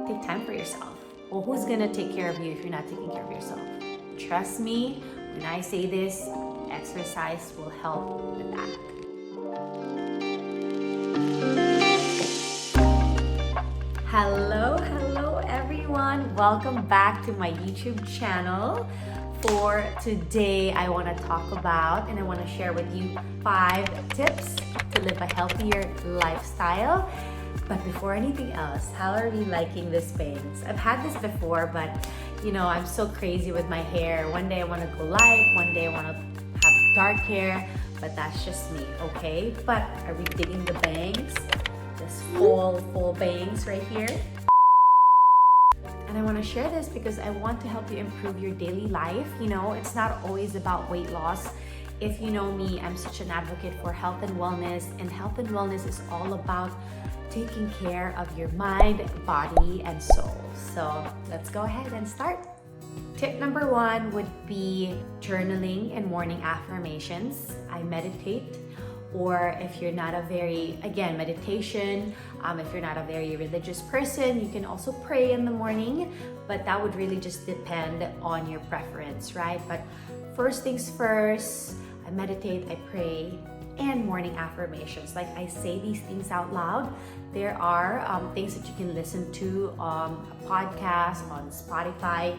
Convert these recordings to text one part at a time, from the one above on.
take time for yourself. Well, who's gonna take care of you if you're not taking care of yourself? Trust me, when I say this, exercise will help with that. Hello everyone. Welcome back to my YouTube channel. For today, I want to talk about and I want to share with you 5 tips to live a healthier lifestyle. But before anything else, how are we liking this bangs? I've had this before, but I'm so crazy with my hair. One day I want to go light, one day I want to have dark hair, but that's just me, okay? But are we digging the bangs? This full bangs right here. And I want to share this because I want to help you improve your daily life. It's not always about weight loss. If you know me, I'm such an advocate for health and wellness is all about taking care of your mind, body, and soul. So let's go ahead and start. Tip number 1 would be journaling and morning affirmations. I meditate. Or if you're not meditation, if you're not a very religious person, you can also pray in the morning, but that would really just depend on your preference, right? But first things first, I meditate, I pray, and morning affirmations. Like I say these things out loud. There are things that you can listen to, a podcast, on Spotify,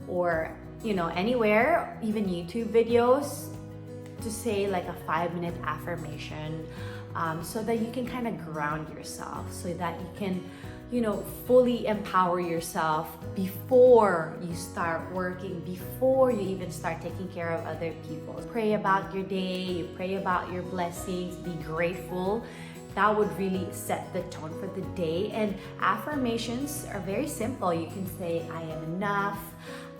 or anywhere, even YouTube videos, to say like a 5-minute affirmation, so that you can kind of ground yourself, so that you can fully empower yourself before you start working, before you even start taking care of other people. Pray about your day, you pray about your blessings, be grateful. That would really set the tone for the day. And affirmations are very simple. You can say, I am enough,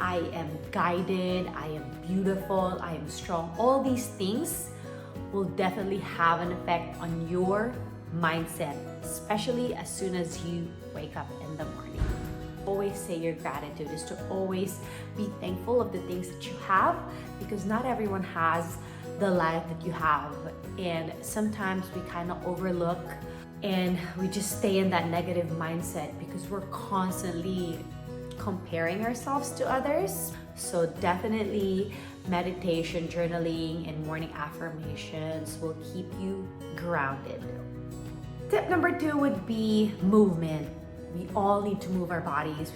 I am guided, I am beautiful, I am strong. All these things will definitely have an effect on your mindset, especially as soon as you wake up in the morning. Always say your gratitude is to always be thankful of the things that you have, because not everyone has the life that you have. And sometimes we kind of overlook and we just stay in that negative mindset because we're constantly comparing ourselves to others. So definitely meditation, journaling, and morning affirmations will keep you grounded. Tip number 2 would be movement. We all need to move our bodies.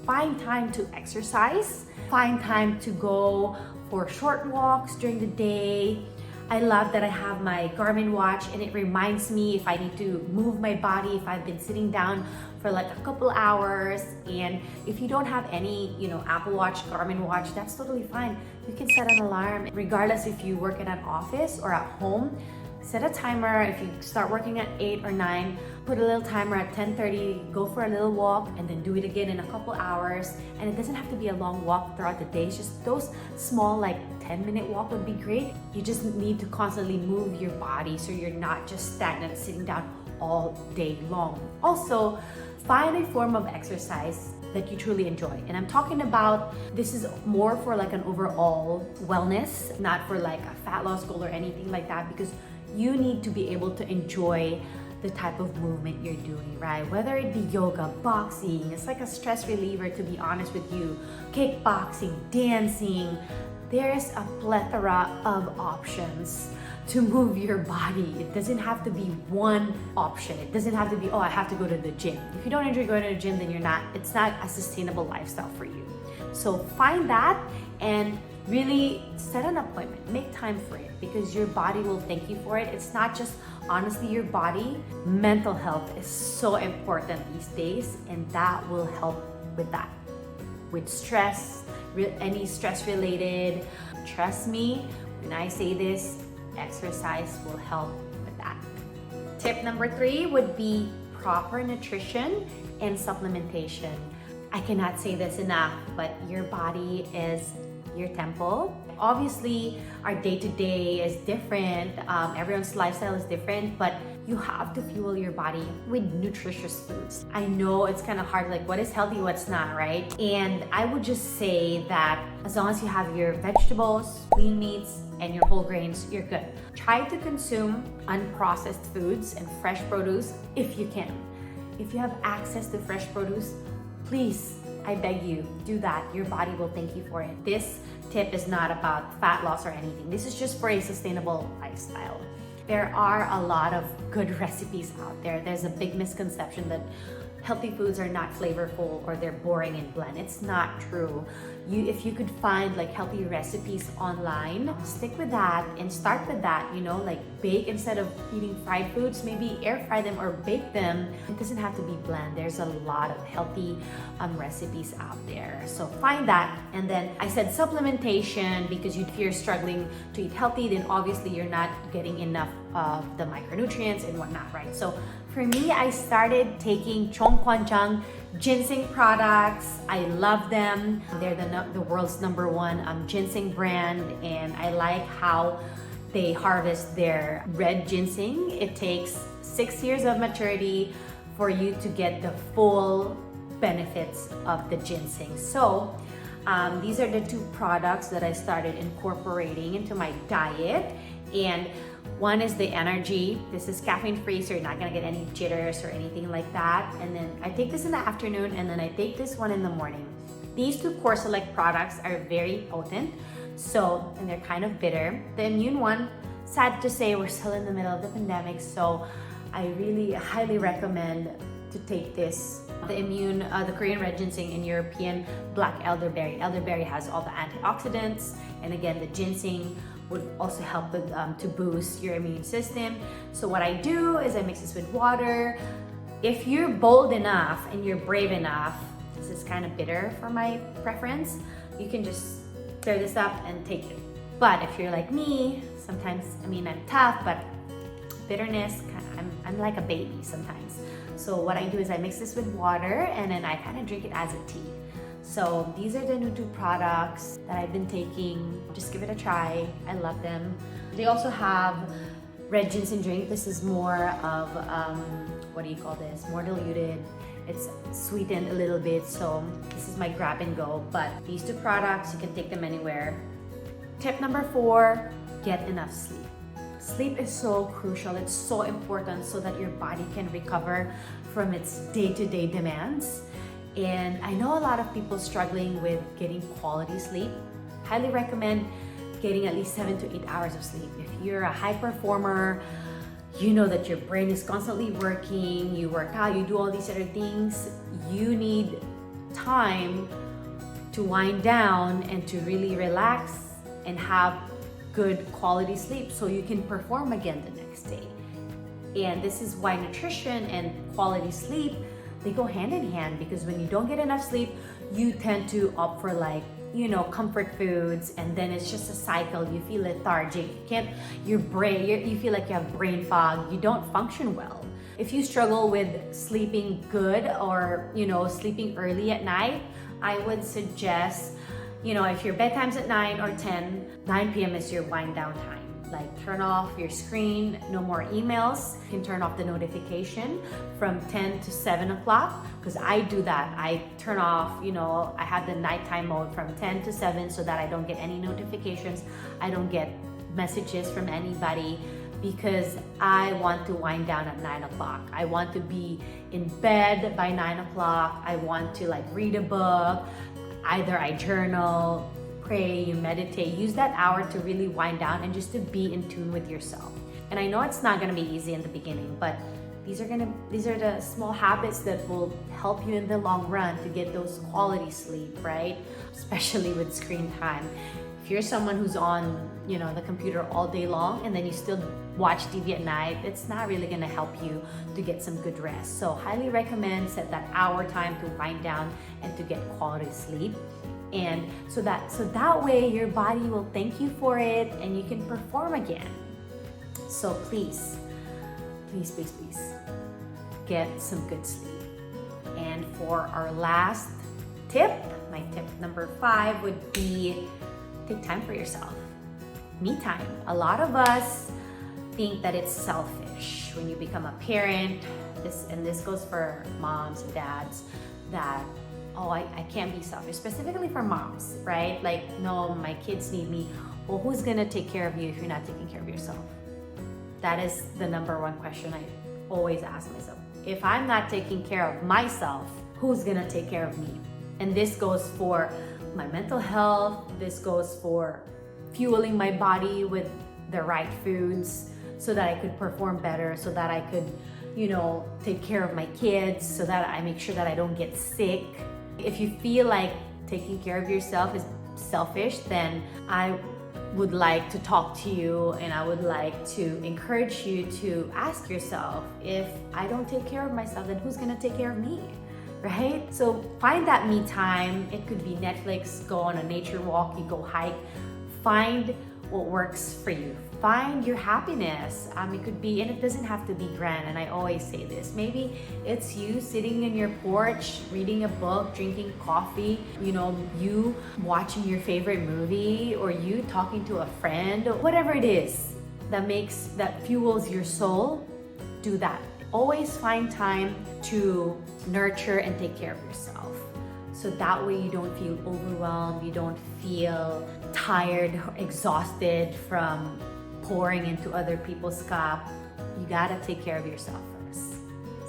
Find time to exercise. Find time to go for short walks during the day. I love that I have my Garmin watch and it reminds me if I need to move my body, if I've been sitting down for like a couple hours. And if you don't have any, Apple Watch, Garmin watch, that's totally fine. You can set an alarm regardless if you work in an office or at home. Set a timer. If you start working at 8 or 9, put a little timer at 10:30, go for a little walk, and then do it again in a couple hours. And it doesn't have to be a long walk throughout the day. It's just those small, like 10-minute walk would be great. You just need to constantly move your body so you're not just stagnant sitting down all day long. Also, find a form of exercise that you truly enjoy. And I'm talking about, this is more for like an overall wellness, not for like a fat loss goal or anything like that, because you need to be able to enjoy the type of movement you're doing, right? Whether it be yoga, boxing, it's like a stress reliever, to be honest with you, kickboxing, dancing. There's a plethora of options to move your body. It doesn't have to be one option. It doesn't have to be, I have to go to the gym. If you don't enjoy going to the gym, then it's not a sustainable lifestyle for you. So find that and really set an appointment, make time for it, because your body will thank you for it. It's not just honestly your body. Mental health is so important these days, and that will help with that. With stress, any stress related, trust me, when I say this, exercise will help with that. Tip number 3 would be proper nutrition and supplementation. I cannot say this enough, but your body is your temple. Obviously, our day-to-day is different. Everyone's lifestyle is different, but you have to fuel your body with nutritious foods. I know it's kind of hard, like what is healthy, what's not, right? And I would just say that as long as you have your vegetables, lean meats, and your whole grains, you're good. Try to consume unprocessed foods and fresh produce if you can. If you have access to fresh produce, please, I beg you, do that. Your body will thank you for it. This tip is not about fat loss or anything. This is just for a sustainable lifestyle. There are a lot of good recipes out there. There's a big misconception that healthy foods are not flavorful or they're boring and bland. It's not true. If you could find like healthy recipes online, stick with that and start with that, like bake instead of eating fried foods, maybe air fry them or bake them. It doesn't have to be bland. There's a lot of healthy recipes out there. So find that. And then I said supplementation, because if you're struggling to eat healthy, then obviously you're not getting enough of the micronutrients and whatnot, right? So for me, I started taking Chongquanchang ginseng products. I love them. They're the world's #1 ginseng brand, and I like how they harvest their red ginseng. It takes 6 years of maturity for you to get the full benefits of the ginseng. So these are the 2 products that I started incorporating into my diet. And one is the energy. This is caffeine free, so you're not gonna get any jitters or anything like that. And then I take this in the afternoon, and then I take this one in the morning. These 2 Core Select products are very potent, and they're kind of bitter. The immune one, sad to say, we're still in the middle of the pandemic, so I really highly recommend to take this. The immune, the Korean red ginseng and European black elderberry. Elderberry has all the antioxidants, and again, the ginseng would also help with, to boost your immune system. So what I do is I mix this with water. If you're bold enough and you're brave enough, this is kind of bitter for my preference, you can just stir this up and take it. But if you're like me, sometimes, I'm tough, but bitterness, I'm like a baby sometimes. So what I do is I mix this with water, and then I kind of drink it as a tea. So these are the new 2 products that I've been taking. Just give it a try. I love them. They also have red ginseng drink. This is more of, what do you call this? More diluted. It's sweetened a little bit. So this is my grab and go. But these 2 products, you can take them anywhere. Tip number 4, get enough sleep. Sleep is so crucial. It's so important so that your body can recover from its day-to-day demands. And I know a lot of people struggling with getting quality sleep. Highly recommend getting at least 7 to 8 hours of sleep. If you're a high performer, you know that your brain is constantly working, you work out, you do all these other things, you need time to wind down and to really relax and have good quality sleep so you can perform again the next day. And this is why nutrition and quality sleep, they go hand in hand, because when you don't get enough sleep, you tend to opt for comfort foods, and then it's just a cycle. You feel lethargic, you feel like you have brain fog, you don't function well. If you struggle with sleeping good or, sleeping early at night, I would suggest, if your bedtime's at 9 or 10, 9 p.m. is your wind down time. Like turn off your screen, no more emails. You can turn off the notification from 10 to 7 o'clock, because I do that. I turn off, I have the nighttime mode from 10 to 7 so that I don't get any notifications. I don't get messages from anybody, because I want to wind down at 9 o'clock. I want to be in bed by 9 o'clock. I want to read a book. Either I journal, pray, you meditate, use that hour to really wind down and just to be in tune with yourself. And I know it's not gonna be easy in the beginning, but these are the small habits that will help you in the long run to get those quality sleep, right? Especially with screen time. If you're someone who's on, the computer all day long and then you still watch TV at night, it's not really gonna help you to get some good rest. So highly recommend set that hour time to wind down and to get quality sleep. And so that way your body will thank you for it and you can perform again. So please get some good sleep. And for our last tip, my tip number 5 would be take time for yourself. Me time. A lot of us think that it's selfish when you become a parent. This goes for moms and dads, that I can't be selfish, specifically for moms, right? No, my kids need me. Well, who's gonna take care of you if you're not taking care of yourself? That is the number 1 question I always ask myself. If I'm not taking care of myself, who's gonna take care of me? And this goes for my mental health, this goes for fueling my body with the right foods so that I could perform better, so that I could, take care of my kids, so that I make sure that I don't get sick. If you feel like taking care of yourself is selfish, then I would like to talk to you, and I would like to encourage you to ask yourself, if I don't take care of myself, then who's gonna take care of me? Right? So find that me time. It could be Netflix, go on a nature walk, you go hike. Find what works for you. Find your happiness. It could be, and it doesn't have to be grand, and I always say this, maybe it's you sitting in your porch, reading a book, drinking coffee, you watching your favorite movie, or you talking to a friend, or whatever it is that fuels your soul. Do that. Always find time to nurture and take care of yourself. So that way you don't feel overwhelmed, you don't feel tired, exhausted from pouring into other people's cup. You gotta take care of yourself first.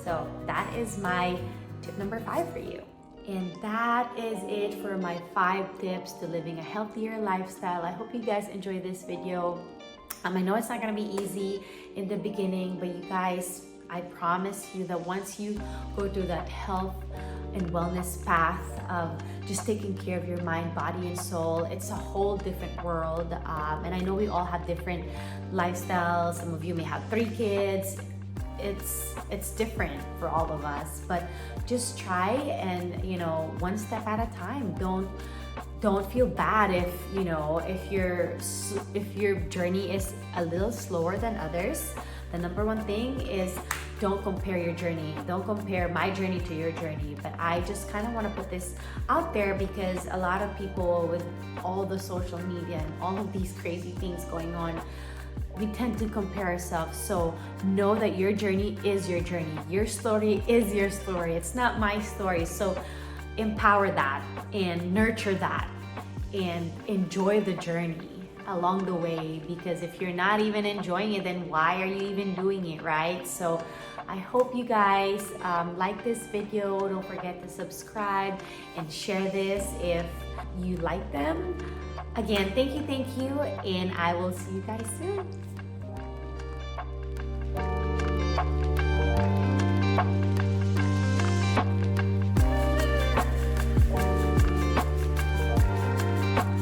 So that is my tip number 5 for you. And that is it for my 5 tips to living a healthier lifestyle. I hope you guys enjoy this video. I know it's not gonna be easy in the beginning, but you guys, I promise you that once you go through that health and wellness path of just taking care of your mind, body, and soul, it's a whole different world. And I know we all have different lifestyles. Some of you may have 3 kids. It's different for all of us, but just try, and one step at a time. Don't feel bad if your journey is a little slower than others. The number one thing is, don't compare your journey. Don't compare my journey to your journey. But I just kind of want to put this out there because a lot of people, with all the social media and all of these crazy things going on, we tend to compare ourselves. So know that your journey is your journey. Your story is your story. It's not my story. So empower that and nurture that and enjoy the journey along the way, because if you're not even enjoying it, then why are you even doing it, right? So I hope you guys like this video. Don't forget to subscribe and share this if you like them. Again, thank you, and I will see you guys soon.